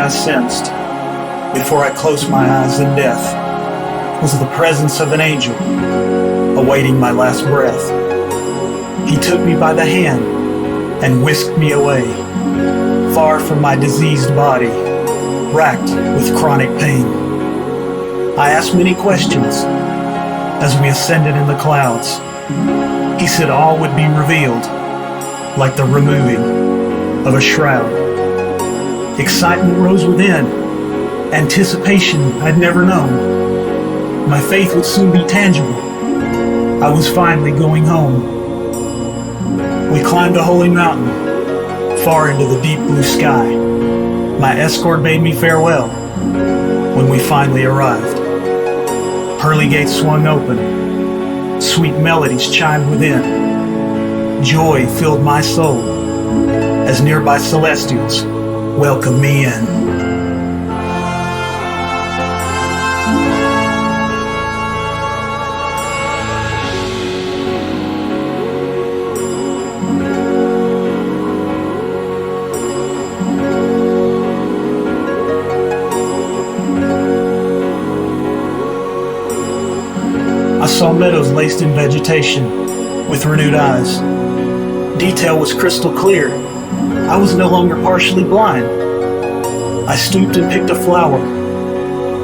I sensed before I closed my eyes in death was the presence of an angel awaiting my last breath. He took me by the hand and whisked me away, far from my diseased body, racked with chronic pain. I asked many questions as we ascended in the clouds. He said all would be revealed like the removing of a shroud. Excitement rose within, anticipation I'd never known. My faith would soon be tangible. I was finally going home. We climbed a holy mountain, far into the deep blue sky. My escort bade me farewell when we finally arrived. Pearly gates swung open. Sweet melodies chimed within. Joy filled my soul as nearby celestials welcomed me in. I saw meadows laced in vegetation with renewed eyes. Detail was crystal clear. I was no longer partially blind. I stooped and picked a flower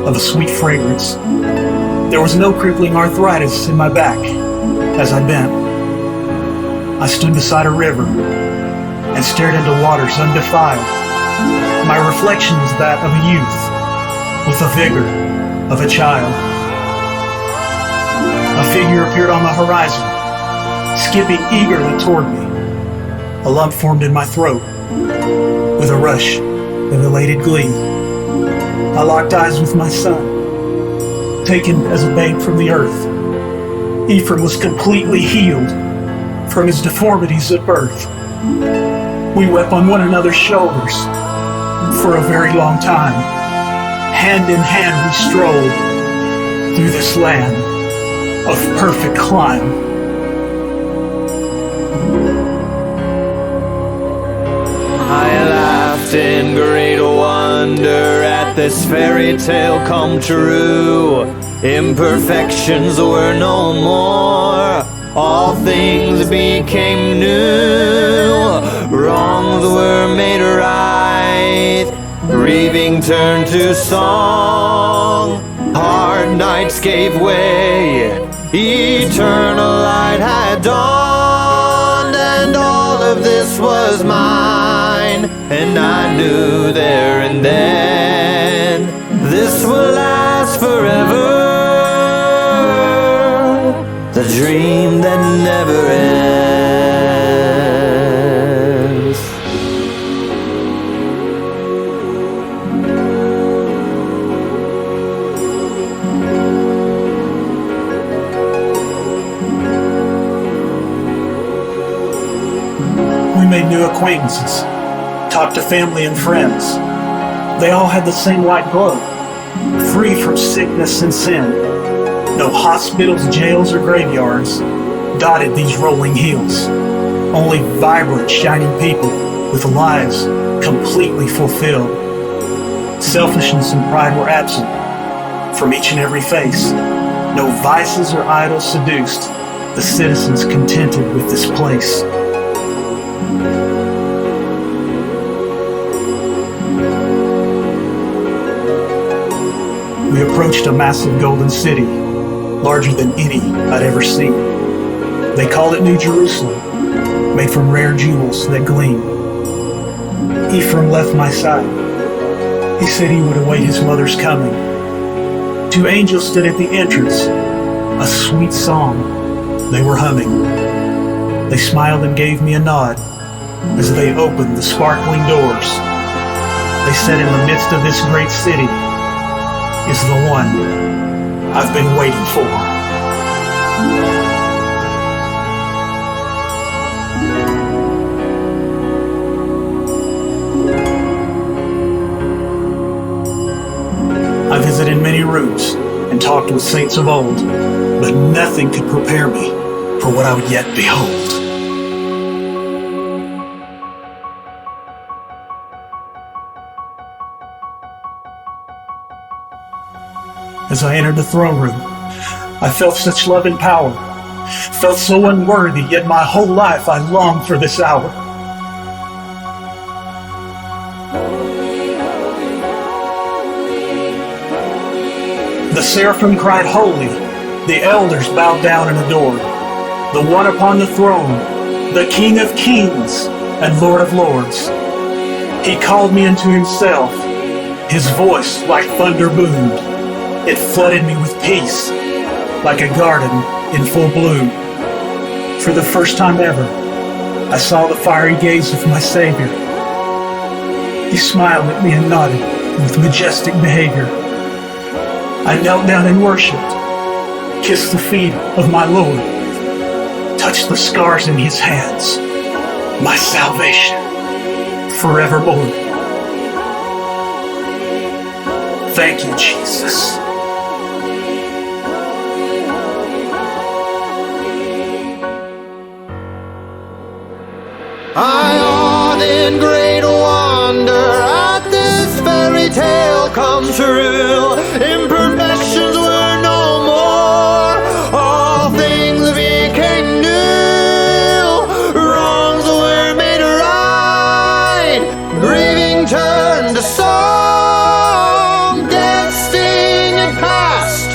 of a sweet fragrance. There was no crippling arthritis in my back as I bent. I stood beside a river and stared into waters undefiled. My reflection was that of a youth with the vigor of a child. A figure appeared on the horizon, skipping eagerly toward me. A lump formed in my throat with a rush of elated glee. I locked eyes with my son, taken as a babe from the earth. Ephraim was completely healed from his deformities at birth. We wept on one another's shoulders for a very long time. Hand in hand we strolled through this land of perfect clime. I laughed in great wonder at this fairy tale come true. Imperfections were no more, all things became new. Wrongs were made right, grieving turned to song. Hard nights gave way, eternal light had dawned, and all of this was mine. And I knew there and then this will last forever, the dream that never ends. We made new acquaintances, talked to family and friends. They all had the same white glow, free from sickness and sin. No hospitals, jails, or graveyards dotted these rolling hills. Only vibrant, shining people with lives completely fulfilled. Selfishness and pride were absent from each and every face. No vices or idols seduced the citizens contented with this place. We approached a massive golden city, larger than any I'd ever seen. They called it New Jerusalem, made from rare jewels that gleam. Ephraim left my side. He said he would await his mother's coming. Two angels stood at the entrance, a sweet song they were humming. They smiled and gave me a nod as they opened the sparkling doors. They said, in the midst of this great city is the one I've been waiting for. I visited many rooms and talked with saints of old, but nothing could prepare me for what I would yet behold. As I entered the throne room, I felt such love and power, felt so unworthy, yet my whole life I longed for this hour. The seraphim cried holy, the elders bowed down and adored the one upon the throne, the King of kings and Lord of lords. He called me into himself, his voice like thunder boomed. It flooded me with peace, like a garden in full bloom. For the first time ever, I saw the fiery gaze of my Savior. He smiled at me and nodded with majestic behavior. I knelt down and worshipped, kissed the feet of my Lord, touched the scars in his hands, my salvation forevermore. Thank you, Jesus. I awed in great wonder at this fairy tale come true. Imperfections were no more, all things became new. Wrongs were made right, grieving turned to song. Death sting had passed,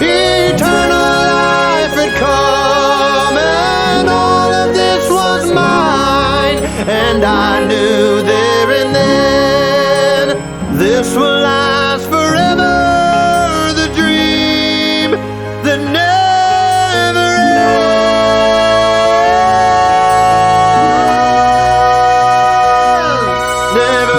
eternal life had come, and all of this was mine. And I knew there and then this will last forever. The dream that never ends, never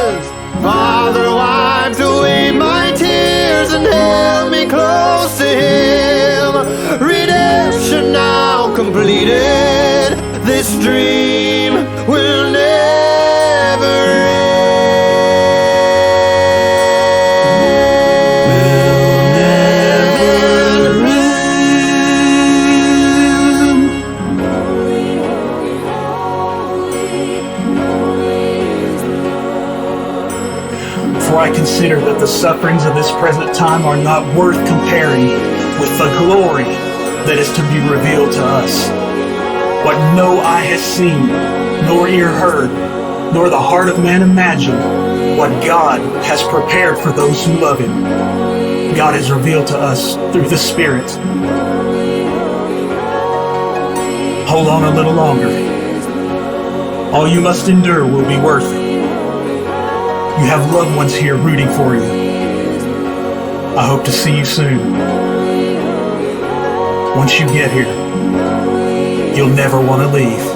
ends. Father wiped away my tears and held me close to him. Redemption now completed, this dream will never end. For I consider that the sufferings of this present time are not worth comparing with the glory that is to be revealed to us. What no eye has seen, nor ear heard, nor the heart of man imagined, what God has prepared for those who love him. God has revealed to us through the Spirit. Hold on a little longer. All you must endure will be worth it. You have loved ones here rooting for you. I hope to see you soon. Once you get here, you'll never want to leave.